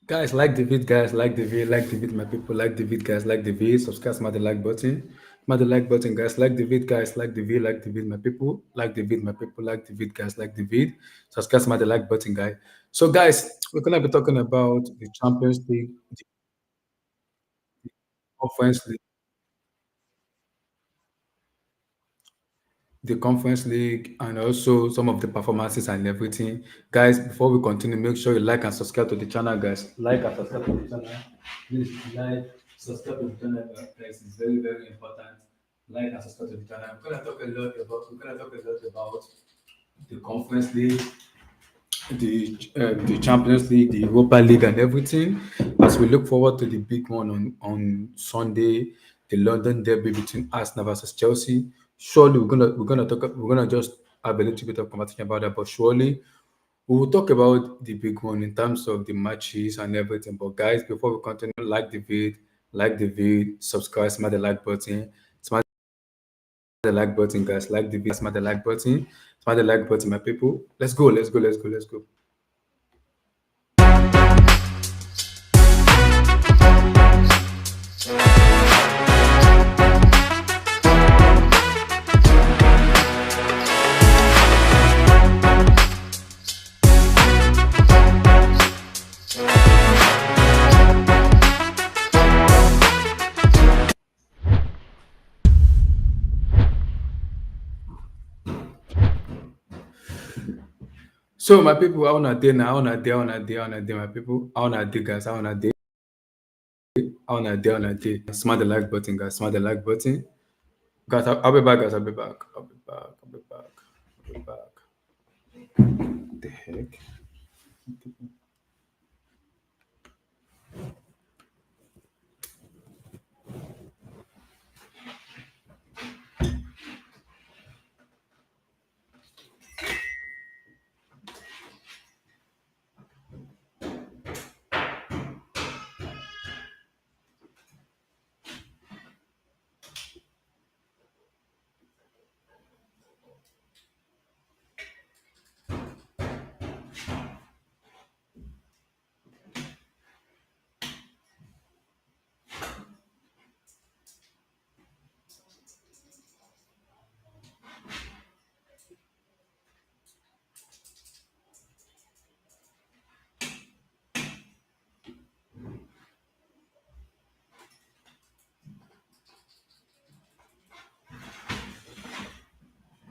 Guys, like the vid, guys, like the vid, my people, like the vid, guys, like the vid, subscribe, smash the like button. Smash the like button, guys, like the vid, guys, like the vid, my people, like the vid, my people, like the vid, guys, like the vid, subscribe, smash the like button, guys. So, guys, we're gonna be talking about the Champions League, the Conference League, and also some of the performances and everything. Guys, before we continue, make sure you like and subscribe to the channel, guys. Like and subscribe to the channel. Please like, subscribe to the channel, guys. It's very, very important. Like and subscribe to the channel. We're gonna talk a lot about the Conference League, the Champions League, the Europa League, and everything. As we look forward to the big one on Sunday, the London derby between Arsenal versus Chelsea. Surely we're gonna just have a little bit of conversation about that, but surely we will talk about the big one in terms of the matches and everything. But guys, before we continue, like the vid, subscribe, smash the like button, smash the like button, guys. Like the video, smash the like button, smash the like button, my people. Let's go. So my people, I wanna day now, I wanna day, my people, I wanna day, guys, I wanna day. Smash the like button, guys, smash the like button, guys. I'll be back, guys. I'll be back. What the heck?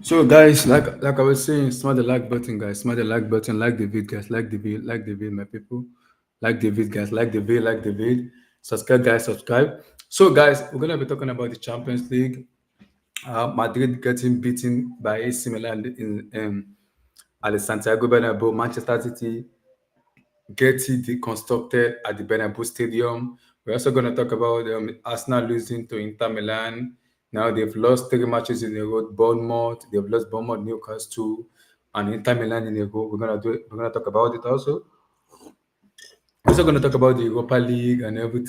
So guys, like I was saying, smash the like button, guys. Smash the like button, like the vid, guys. Like the vid, my people. Like the vid, guys. Like the vid. Subscribe, guys. Subscribe. So guys, we're gonna be talking about the Champions League. Madrid getting beaten by AC Milan at the Santiago Bernabeu. Manchester City getting deconstructed at the Bernabeu Stadium. We're also going to talk about Arsenal losing to Inter Milan. Now they've lost 3 matches in a row. Bournemouth, they've lost Bournemouth, Newcastle, and Inter Milan in a row. We're gonna talk about it also. We're also going to talk about the Europa League and everything,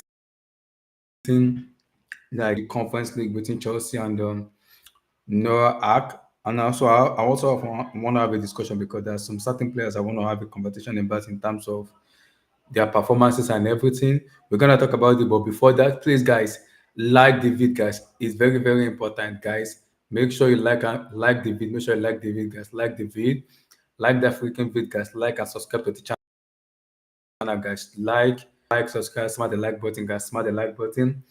like the Conference League between Chelsea and Noah Ark. And also, I also want to have a discussion because there are some certain players I want to have a conversation about in terms of their performances and everything. We're gonna talk about it, but before that, please, guys, like the vid, guys. It's very, very important, guys. Make sure you like the vid. Make sure you like the vid, guys. Like the vid, like that freaking vid, guys. Like and subscribe to the channel, guys. Subscribe, smash the like button, guys. Smash the like button.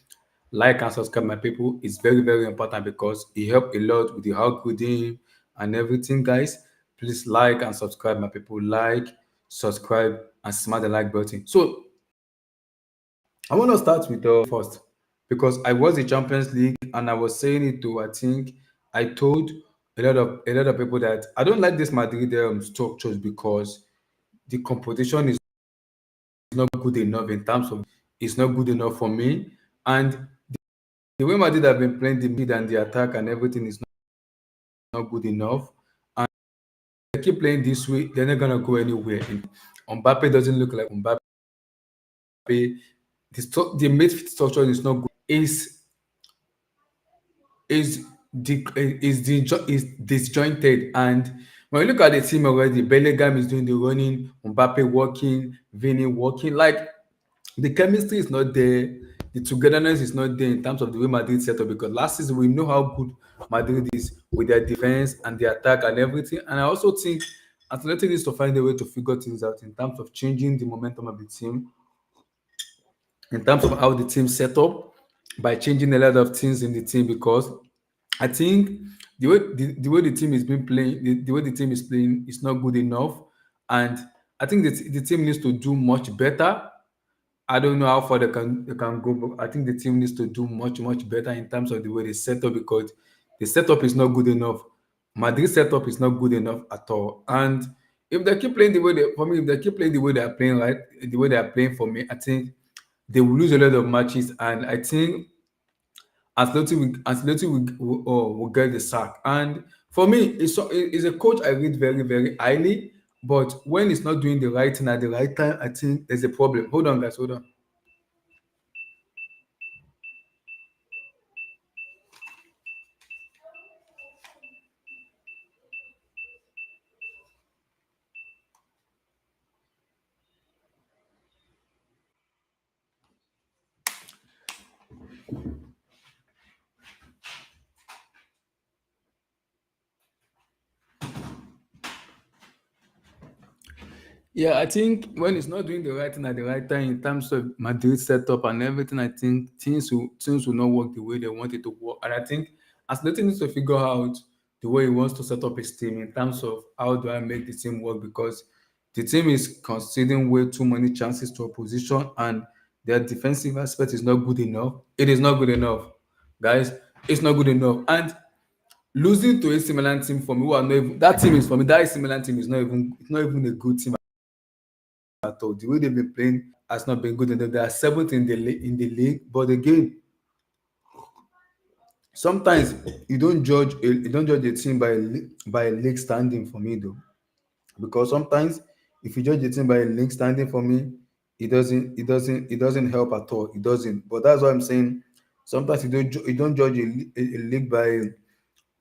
Like and subscribe, my people. It's very, very important because it helps a lot with the algorithm and everything, guys. Please like and subscribe, my people. Like, subscribe, and smash the like button. So I want to start with the first because I was the Champions League and I was saying it to, I think I told a lot of people that I don't like this Madrid structures because the competition is not good enough in terms of it's not good enough for me, and the way Madrid have been playing the mid and the attack and everything is not good enough. And they keep playing this way, they're not gonna go anywhere. Mbappe doesn't look like Mbappe. The midfield structure is not good. Is disjointed, and when you look at the team already, Bellingham is doing the running, Mbappe walking, Vini walking. Like the chemistry is not there, the togetherness is not there in terms of the way Madrid set up. Because last season we know how good Madrid is with their defense and their attack and everything. And I also think Atleti needs to find a way to figure things out in terms of changing the momentum of the team, in terms of how the team set up, by changing a lot of things in the team. Because I think the way the team is been playing, the way the team is playing is not good enough. And I think the team needs to do much better. I don't know how far they can go, but I think the team needs to do much better in terms of the way they set up, because the setup is not good enough. Madrid setup is not good enough at all. And if they keep playing the way they for me, if they keep playing the way they are playing, right, the way they are playing for me, I think they will lose a lot of matches. And I think Ancelotti will get the sack. And for me, it's a coach I rate very highly. But when he's not doing the right thing at the right time, I think there's a problem. Hold on, guys. Hold on. Yeah, I think when it's not doing the right thing at the right time in terms of Madrid setup and everything, I think things will not work the way they want it to work. And I think Ancelotti needs to figure out the way he wants to set up his team in terms of how do I make the team work, because the team is conceding way too many chances to opposition, and their defensive aspect is not good enough. It is not good enough, guys. It's not good enough. And losing to a similar team for me, who are not even, that team is for me. That similar team is not even a good team at all. The way they've been playing has not been good enough. They are seventh in the league, but again, sometimes you don't judge a team by a league standing for me though, because sometimes if you judge a team by a league standing for me, it doesn't help at all. It doesn't. But that's why I'm saying sometimes you don't judge a league by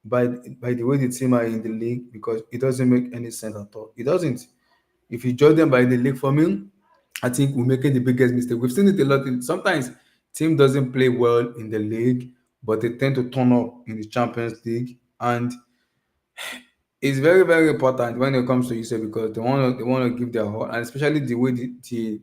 by the way the team are in the league, because it doesn't make any sense at all. It doesn't. If you judge them by the league for me, I think we're making the biggest mistake. We've seen it a lot. Sometimes team doesn't play well in the league, but they tend to turn up in the Champions League, and it's very important when it comes to UCL, because they want to give their all, and especially the way the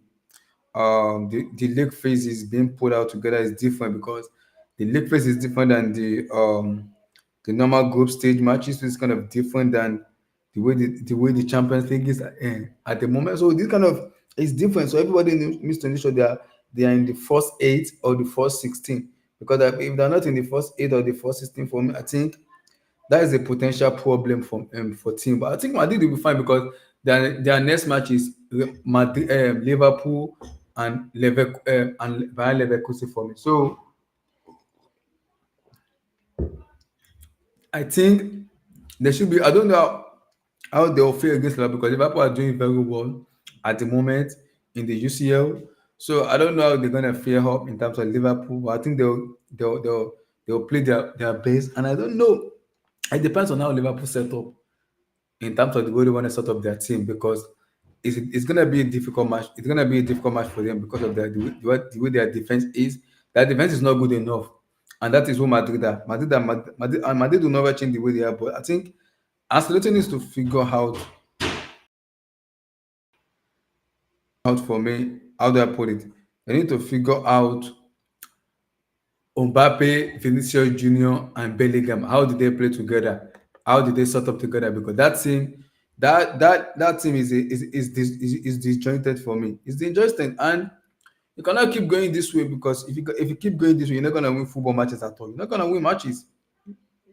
league phase is being put out together is different, because the league phase is different than the normal group stage matches. Is kind of different than the way the Champions League is at the moment. So this kind of is different. So everybody needs to make sure they are in the first eight or the first 16. Because if they're not in the first eight or the first 16, for me, I think that is a potential problem for team. But I think Madrid will be fine, because their next match is Madrid, Liverpool and Bayern Leverkusen for me. So I think they should be. I don't know how they'll feel against Liverpool, because Liverpool are doing very well at the moment in the UCL. So I don't know how they're gonna fare up in terms of Liverpool. But I think they'll play their best, and I don't know. It depends on how Liverpool set up in terms of the way they want to set up their team, because it's going to be a difficult match. It's going to be a difficult match for them, because of the way their defense is. Their defense is not good enough, and that is what Madrid are. Madrid will never change the way they are. But I think Ancelotti needs to figure out for me. How do I put it? They need to figure out Mbappe, Vinicius Junior, and Bellingham. How did they play together? How did they set up together? Because that team is disjointed for me. It's disjointed, and you cannot keep going this way, because if you keep going this way, you're not gonna win football matches at all. You're not gonna win matches.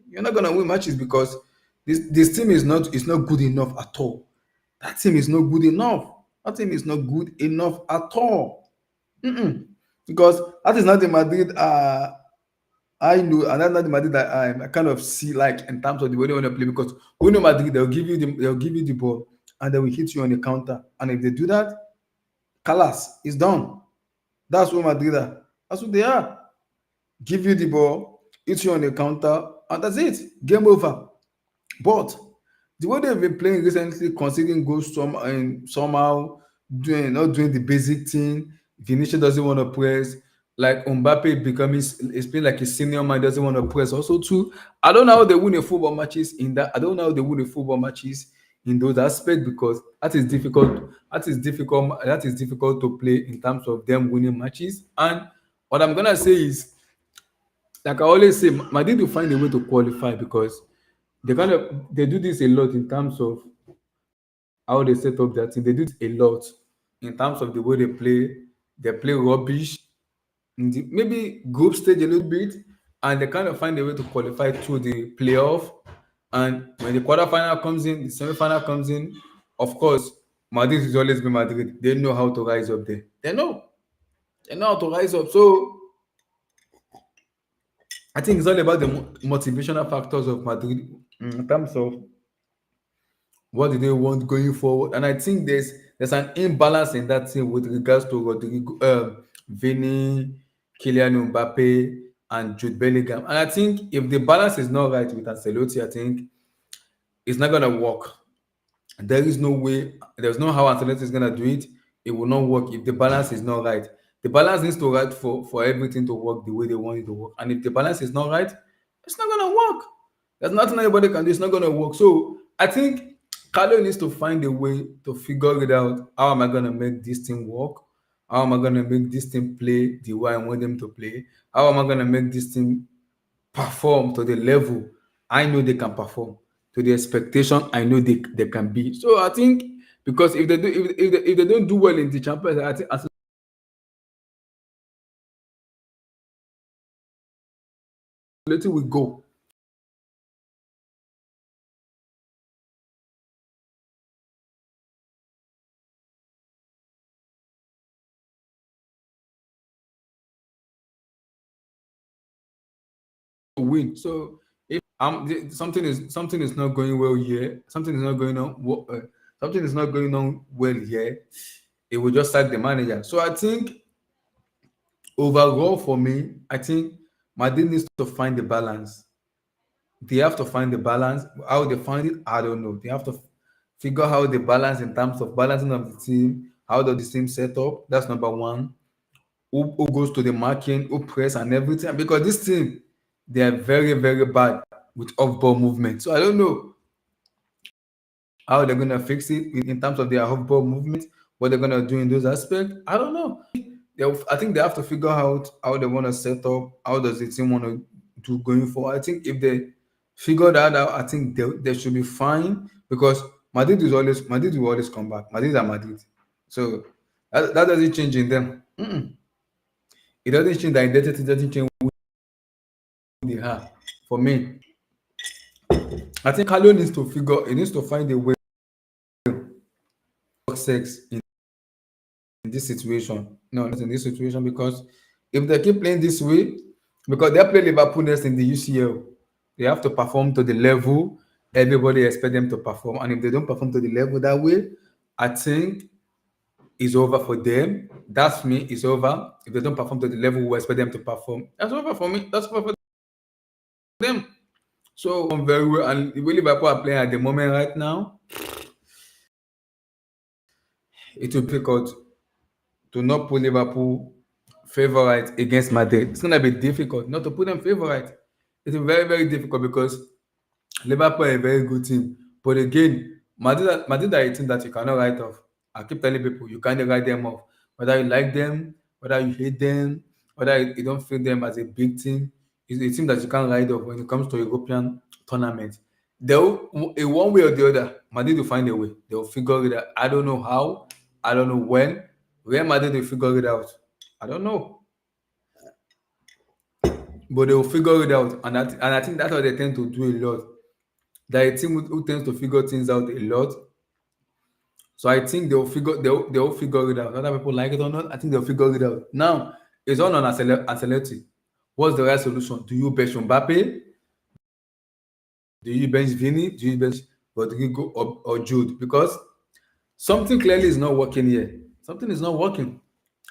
You're not gonna win matches, because this team is not good enough at all. That team is not good enough. That team is not good enough at all. Mm-mm. Because that is not the Madrid I know, and that's not the Madrid that I kind of see, like in terms of the way they want to play. Because we know Madrid, they'll give you the ball, and they will hit you on the counter. And if they do that, Calas is done. That's what Madrid are. That's what they are. Give you the ball, hit you on the counter, and that's it. Game over. But the way they've been playing recently, conceding goals somehow, not doing the basic thing, Vinicius doesn't want to press. Like Mbappe becoming is playing like a senior man, doesn't want to press. Also, too, I don't know how they win a football matches in that. I don't know how they win a football matches in those aspects because that is difficult. That is difficult. That is difficult to play in terms of them winning matches. And what I'm gonna say is, like I always say, Madrid will find a way to qualify because they do this a lot in terms of how they set up their team. They do it a lot in terms of the way they play. They play rubbish in the maybe group stage a little bit, and they kind of find a way to qualify through the playoff. And when the quarterfinal comes in, the semi-final comes in, of course, Madrid has always been Madrid. They know how to rise up there. They know how to rise up. So I think it's all about the motivational factors of Madrid in terms of what do they want going forward? And I think there's an imbalance in that team with regards to Rodrigo, Vini, Kylian Mbappe, and Jude Bellingham. And I think if the balance is not right with Ancelotti, I think it's not gonna work. There is no way, there's no how Ancelotti is gonna do it. It will not work if the balance is not right. The balance needs to right for everything to work the way they want it to work. And if the balance is not right, it's not gonna work. There's nothing anybody can do. It's not gonna work. So I think Carlo needs to find a way to figure it out. How am I gonna make this thing work? How am I gonna make this team play the way I want them to play? How am I gonna make this team perform to the level I know they can perform, to the expectation I know they can be. So I think because if they don't do well in the Champions, I think Ancelotti will go. To win. So if something is not going well here, something is not going on, something is not going on well here, it will just sack the manager. So I think overall for me, I think Madrid needs to find the balance. They have to find the balance. How they find it, I don't know. They have to figure out the balance in terms of balancing of the team. How does the team set up? That's number one. Who goes to the marking, who press and everything? Because this team, they are very, very bad with off-ball movement. So I don't know how they're gonna fix it in terms of their off-ball movement. What they're gonna do in those aspects, I don't know. I think they have to figure out how they want to set up. How does the team want to do going forward? I think if they figure that out, I think they should be fine because Madrid will always come back. Madrid are Madrid, so that doesn't change in them. It doesn't change the identity. Doesn't change who they are. For me, I think Carlo needs to figure. He needs to find a way to success in this situation. No, not in this situation because if they keep playing this way, because they play Liverpool next in the UCL, they have to perform to the level everybody expect them to perform. And if they don't perform to the level that way, I think it's over for them. That's me. It's over. If they don't perform to the level we expect them to perform, that's over for me. That's over for them. So very well. And the way Liverpool are playing at the moment right now, it will be difficult to not put Liverpool favorite against Madrid. It's gonna be difficult not to put them favorite. It's very, very difficult because Liverpool are a very good team. But again, Madrid are a team that you cannot write off. I keep telling people you can't write them off. Whether you like them, whether you hate them, whether you don't feel them as a big team, it's a team that you can't write off when it comes to European tournament. They'll in one way or the other, Madrid will find a way. They'll figure it out. I don't know how, I don't know when. Real Madrid will figure it out. I don't know. But they'll figure it out. And I think that's what they tend to do a lot. They're a team who tends to figure things out a lot. So I think they'll figure it out. Whether people like it or not, I think they'll figure it out. Now it's all on Ancelotti. What's the right solution? Do you bench Mbappe? Do you bench Vini? Do you bench Rodrigo or Jude? Because something clearly is not working here. Something is not working.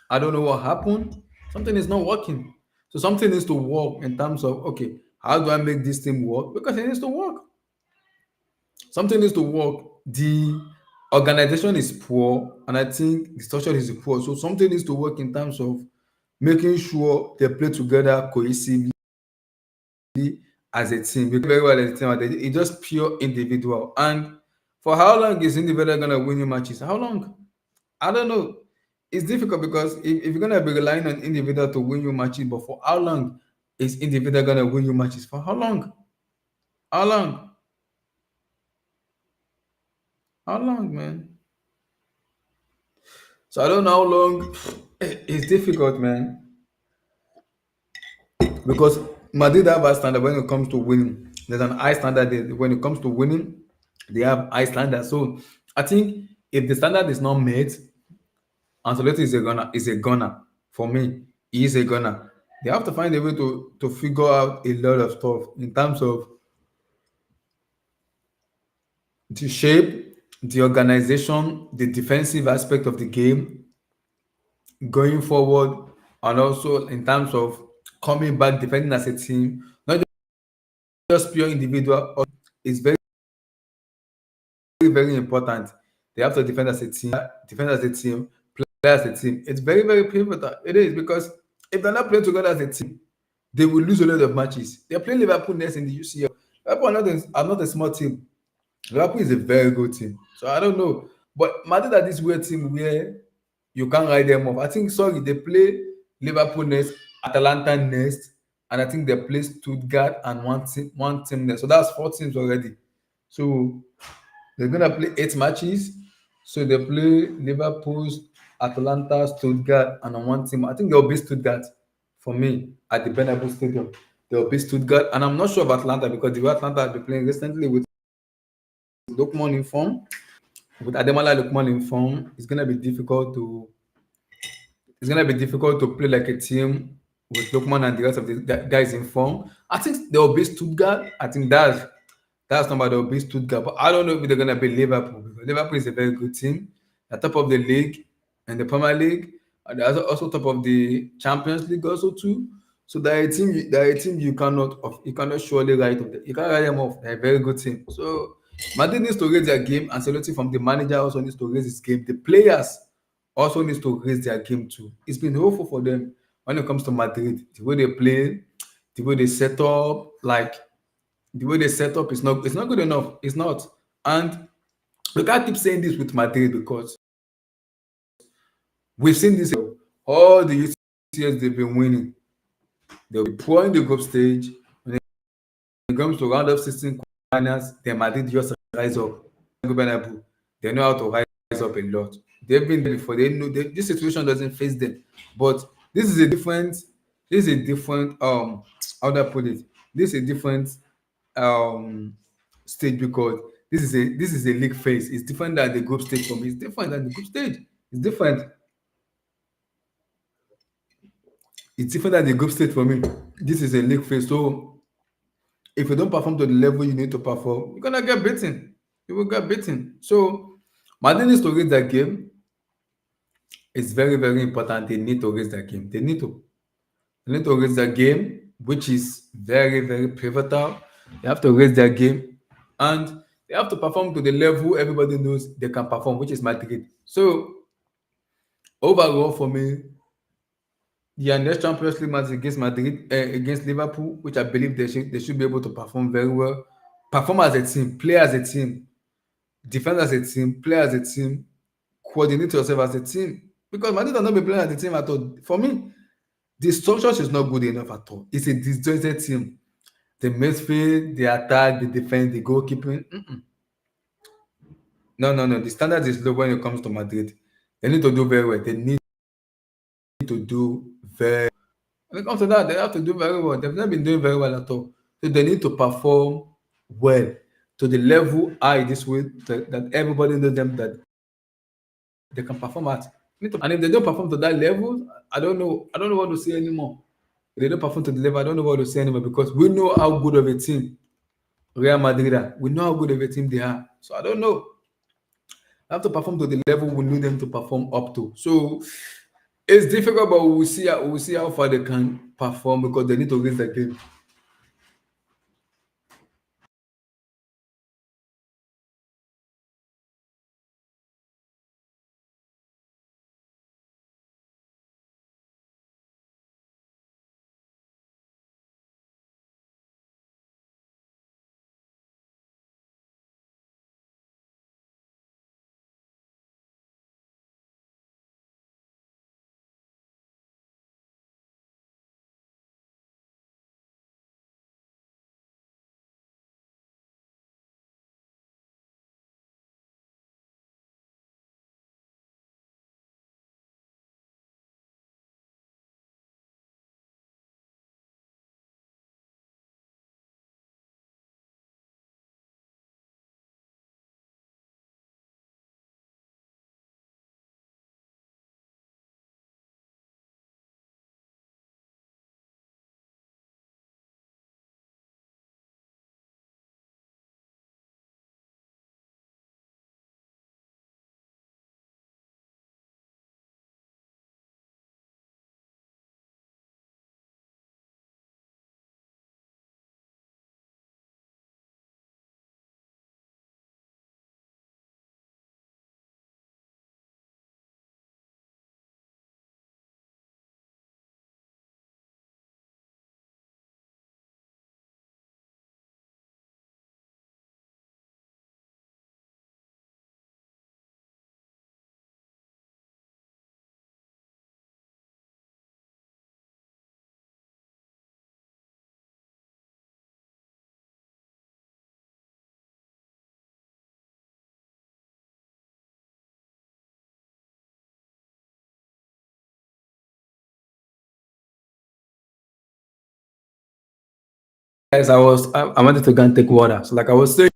I don't know what happened. Something is not working. So something needs to work in terms of okay, how do I make this team work? Because it needs to work. Something needs to work. organization is poor, and I think the structure is poor. So something needs to work in terms of making sure they play together cohesively as a team. Because very well as a team, and it's just pure individual. And for how long is individual gonna win you matches? How long? I don't know. It's difficult because if you're gonna be relying on individual to win you matches, but for how long is individual gonna win you matches? For how long? How long? How long, man? So I don't know how long. It's difficult, man, because Madrid have a standard when it comes to winning. There's an high standard when it comes to winning. They have high standard. So I think if the standard is not met, Ancelotti is a gunner for me. He is a gunner. They have to find a way to figure out a lot of stuff in terms of the shape, the organization, the defensive aspect of the game going forward, and also in terms of coming back defending as a team, not just pure individual. It's very important. They have to defend as a team, play as a team. It's very, very pivotal. It is because if they're not playing together as a team, they will lose a lot of matches. They're playing Liverpool next in the UCL. Liverpool are not a small team. Liverpool is a very good team. So I don't know. But Madrid are this weird team where you can't write them off. I think, sorry, they play Liverpool next, Atalanta next, and I think they play Stuttgart and one team next. So that's four teams already. So they're gonna play 8 matches. So they play Liverpool, Atalanta, Stuttgart, and on one team. I think they'll beat Stuttgart for me at the Bernabeu Stadium. They'll beat Stuttgart, and I'm not sure of Atlanta because the way Atlanta have been playing recently with Lukman in form, with Ademola Lukman in form, it's gonna be difficult to play like a team with Lukman and the rest of the guys in form. I think they'll beat Stuttgart. I think that's number they'll beat Stuttgart. But I don't know if they're gonna beat Liverpool because Liverpool is a very good team. They're top of the league and the Premier League. And they're also top of the Champions League also too. So they're a team you cannot surely write off. You can't write them off. They're a very good team. So Madrid needs to raise their game, and Ancelotti from the manager also needs to raise his game. The players also needs to raise their game too. It's been hopeful for them when it comes to Madrid. The way they play, the way they set up, like the way they set up is not good enough. It's not. And we can't keep saying this with Madrid because we've seen this all the UCS they've been winning. They'll be poor in the group stage. When it comes to round of 16 finals, then Madrid just rise up. Bernabeu, they know how to rise up a lot. They've been there before. They know this situation doesn't face them. But this is a different how do I put it? This is a different um stage because this is a league phase. It's different than the group stage for me. It's different than the group stage. It's different. It's different than the group stage for me. This is a league phase. So if you don't perform to the level you need to perform, you're gonna get beaten. You will get beaten. So Madrid needs to read that game. It's very, very important. They need to raise their game. They need to raise their game, which is very, very pivotal. They have to raise their game, and they have to perform to the level everybody knows they can perform, which is Madrid. So overall, for me, the next Champions League match against Madrid, against Liverpool, which I believe they should be able to perform very well, perform as a team, play as a team, defend as a team, play as a team, coordinate yourself as a team. Because Madrid has not been playing as a team at all. For me, the structure is not good enough at all. It's a disjointed team. The midfield, the attack, the defense, the goalkeeping. No, no, no. The standard is low when it comes to Madrid. They need to do very well. They need to do very. When it comes to that, they have to do very well. They've not been doing very well at all. So they need to perform well to the level high this way that everybody knows them that they can perform at. And if they don't perform to that level, I don't know. I don't know what to say anymore. If they don't perform to the level, I don't know what to say anymore because we know how good of a team Real Madrid are. We know how good of a team they are. So I don't know. They have to perform to the level we need them to perform up to. So it's difficult, but we'll see how far they can perform because they need to raise the game. guys, I wanted to go and take water. So like I was saying.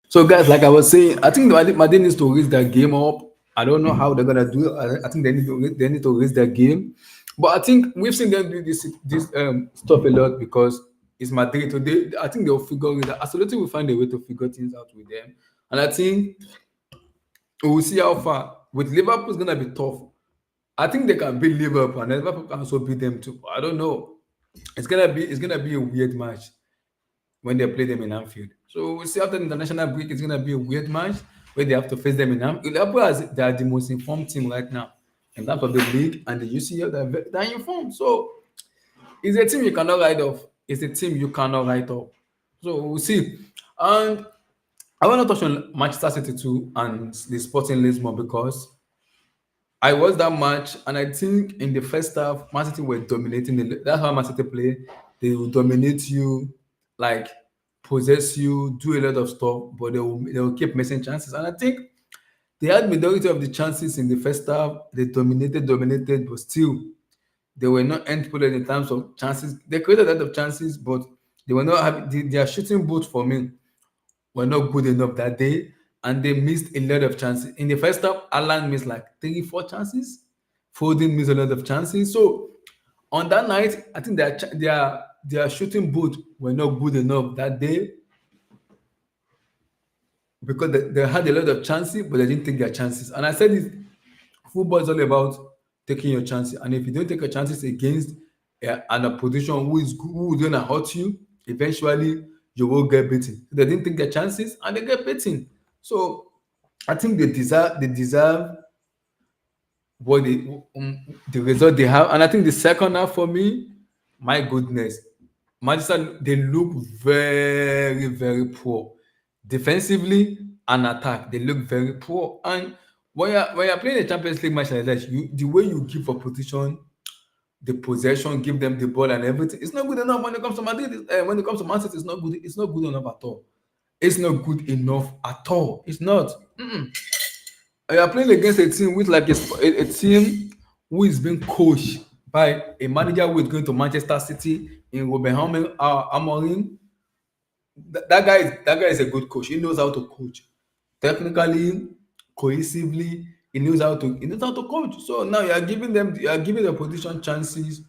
So guys, like I was saying, I think Madrid needs to raise their game up. I don't know how they're gonna do it. I think they need to raise their game. But I think we've seen them do this stuff a lot because it's Madrid. So I think they'll figure it out. Absolutely, will find a way to figure things out with them. And I think we'll see how far. With Liverpool, it's gonna be tough. I think they can beat Liverpool, and Liverpool can also beat them too. I don't know. It's gonna be a weird match when they play them in Anfield. So we see after the international break, it's gonna be a weird match where they have to face them in Anfield. Liverpool they are the most informed team right now in terms of the league and the UCL. They're informed. So it's a team you cannot write off. It's a team you cannot write off. So we'll see. And I want to touch on Manchester City too and the Sporting Lisbon because I watched that match, and I think in the first half, Man City were dominating. That's how Man City play. They will dominate you, like possess you, do a lot of stuff, but they will keep missing chances. And I think they had majority of the chances in the first half. They dominated, but still they were not end product in terms of chances. They created a lot of chances, but they were not having their shooting boots for me were not good enough that day, and they missed a lot of chances. In the first half, Alan missed like 3, 4 chances. Foden missed a lot of chances. So on that night, I think their shooting boot were not good enough that day because they had a lot of chances, but they didn't take their chances. And I said this: football is all about taking your chances, and if you don't take your chances against an opposition who is gonna hurt you, eventually you will get beaten. They didn't take their chances and they get beaten. So I think they deserve what the result they have. And I think the second half for me, my goodness, Manchester they look very very poor defensively and attack. They look very poor. And when you're playing a Champions League match like that, the way you give opposition the possession, give them the ball and everything, it's not good enough when it comes to Madrid. When it comes to Man City, it's not good. It's not good enough at all. It's not good enough at all. It's not. You are playing against a team with like a team who is being coached by a manager who is going to Manchester City in Ruben Amorim. That guy is a good coach. He knows how to coach technically, cohesively. He knows how to coach. So now you are giving the opposition chances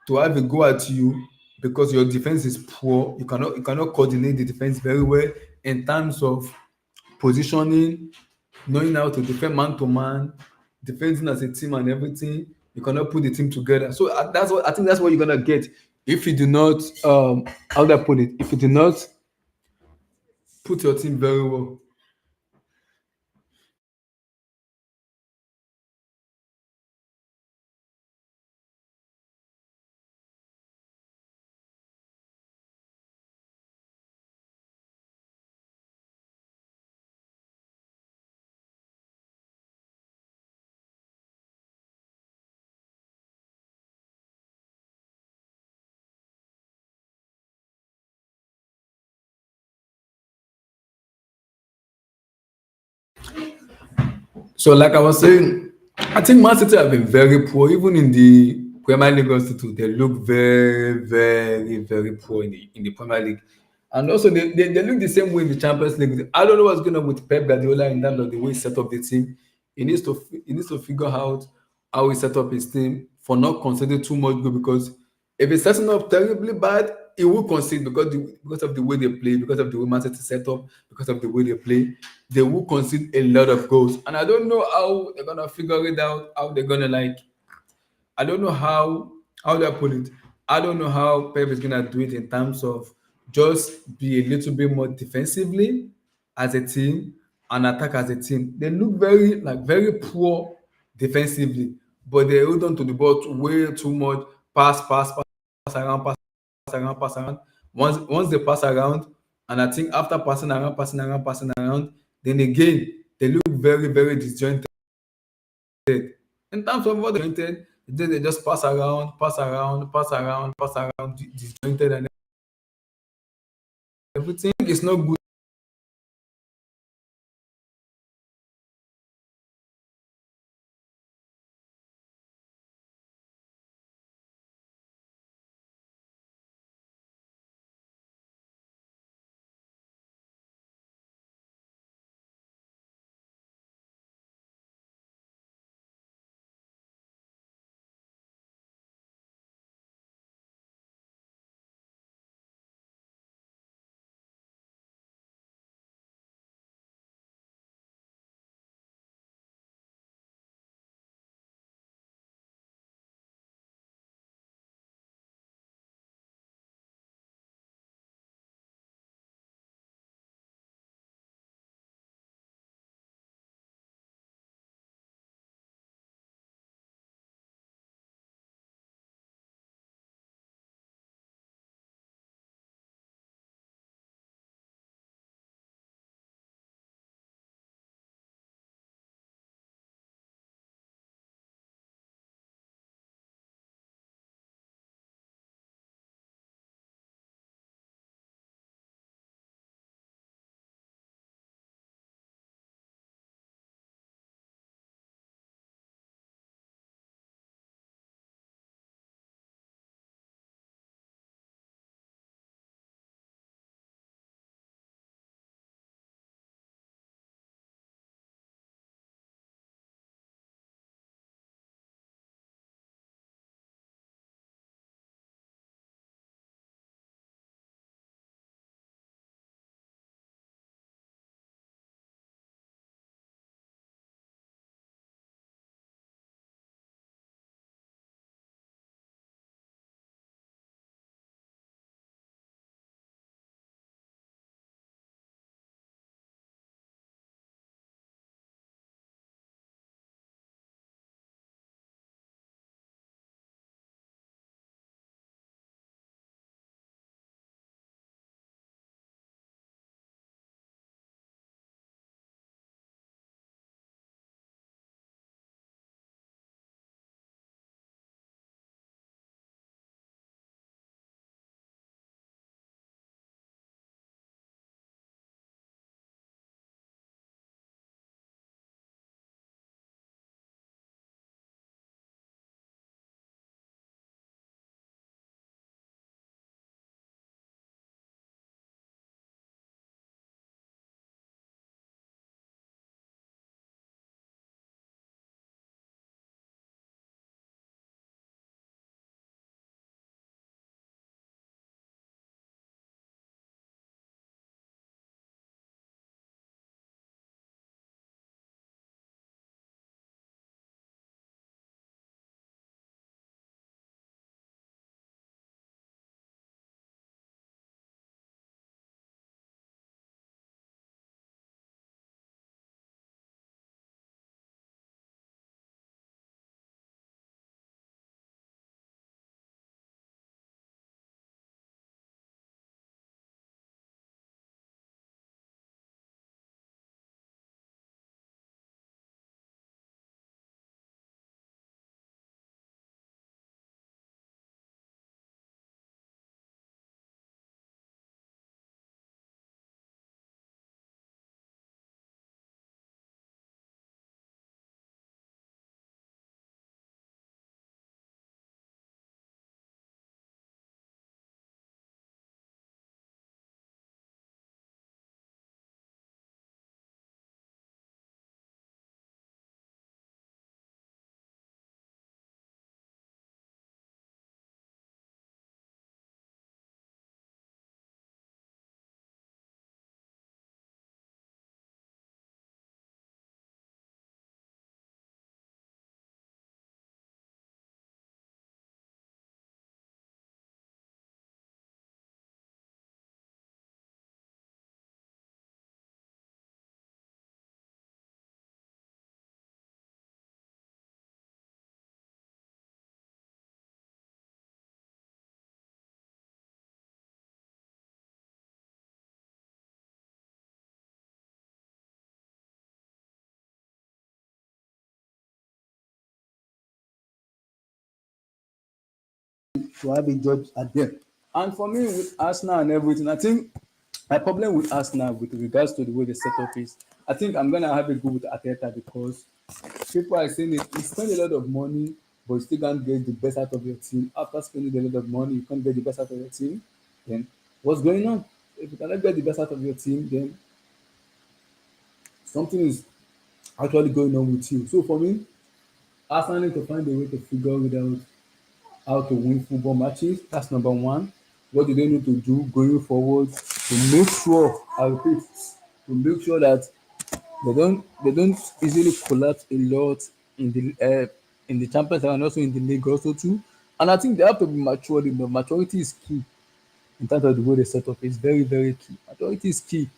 to have a go at you because your defense is poor. You cannot coordinate the defense very well in terms of positioning, knowing how to defend man to man, defending as a team and everything. You cannot put the team together. So that's what you're gonna get if you do not how do I put it? If you do not put your team very well. So, like I was saying, I think Man City have been very poor, even in the Premier League also. They look very, very, very poor in the Premier League, and also they look the same way in the Champions League. I don't know what's going on with Pep Guardiola in terms of the way he set up the team. He needs to figure out how he set up his team for not conceding too much goal because if he's setting up terribly bad, he will concede because of the way they play, because of the way Man City set up, because of the way they play. They will concede a lot of goals, and I don't know how they're gonna figure it out. How they're gonna like I don't know how do I put it. I don't know how Pep is gonna do it in terms of just be a little bit more defensively as a team and attack as a team. They look very poor defensively, but they hold on to the ball way too much. Pass around, pass around. Once they pass around, And I think after passing around, then again they look very, very disjointed. In terms of what they disjointed, then they just pass around, disjointed and everything is not good. to have a judge at them. And for me, with Arsenal and everything, I think my problem with Arsenal with regards to the way the setup is, I think I'm gonna have a go with Arteta because people are saying it. You spend a lot of money, but you still can't get the best out of your team. After spending a lot of money, you can't get the best out of your team. Then what's going on? If you cannot get the best out of your team, then something is actually going on with you. So for me, Arsenal need to find a way to figure it out how to win football matches. That's number one. What do they need to do going forward to make sure, I repeat, to make sure that they don't easily collapse a lot in the Champions League and also in the league also too. And I think they have to be mature enough. Maturity is key in terms of the way they set up. It's very, very key. Maturity is key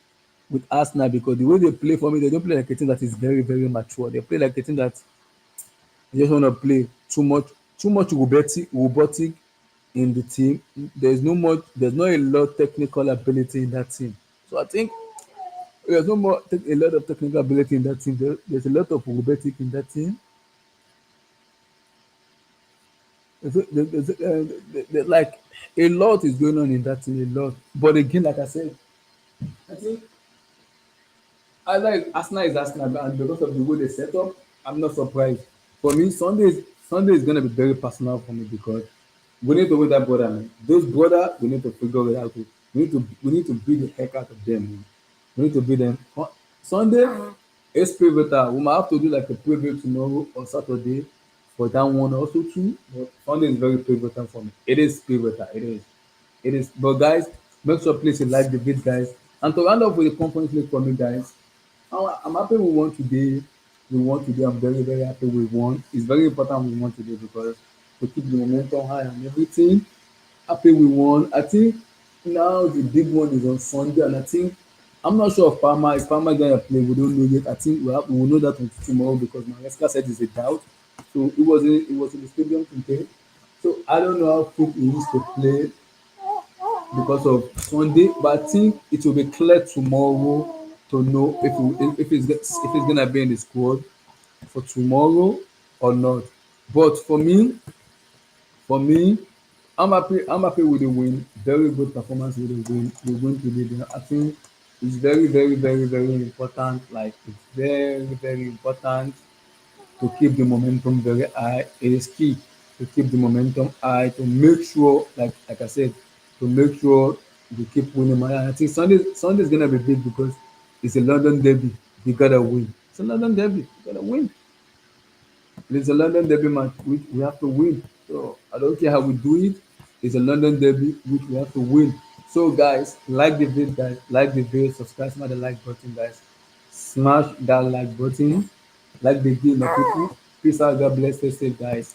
with Arsenal because the way they play for me, they don't play like a team that is very, very mature. They play like a team that they just want to play too much robotic in the team. There's not a lot technical ability in that team. So I think there's no more a lot of technical ability in that team. There's a lot of robotic in that team. There's like a lot is going on in that team, a lot. But again, like I said, I think I like Arsenal is Arsenal, and because of the way they set up, I'm not surprised. For me, Sunday is gonna be very personal for me because we need to win that brother, man. Those brother, we need to figure it out. We need to beat the heck out of them, man. We need to beat them. Sunday is pivotal. We might have to do like a preview tomorrow or Saturday for that one also too. But Sunday is very pivotal for me. It is pivotal. It is. It is. But guys, make sure please you like the vid, guys. And to round up with the conference league for me, guys. I'm happy we won today. We won today. I'm very, very happy we won. It's very important we won today because to keep the momentum high and everything. Happy we won. I think now the big one is on Sunday, and I think I'm not sure if Palmer gonna play. We don't know yet. I think we will know that on tomorrow because Maresca said it's a doubt. So it was in the stadium today. So I don't know how fit he is to play because of Sunday, but I think it will be clear tomorrow to know if it's gonna be in the squad for tomorrow or not. But for me, I'm happy with the win. Very good performance with the win. We win today. I think it's very, very, very, very important. Like it's very, very important to keep the momentum very high. It is key to keep the momentum high to make sure, like I said, to make sure we keep winning. And I think Sunday is gonna be big because it's a London derby. You gotta win. It's a London derby. You gotta win. It's a London derby match which we have to win. So I don't care how we do it. It's a London derby which we have to win. So guys, like the video, guys. Like the video, subscribe, smash the like button, guys. Smash that like button. Like the video, my people. Peace out. God bless. Stay safe, guys.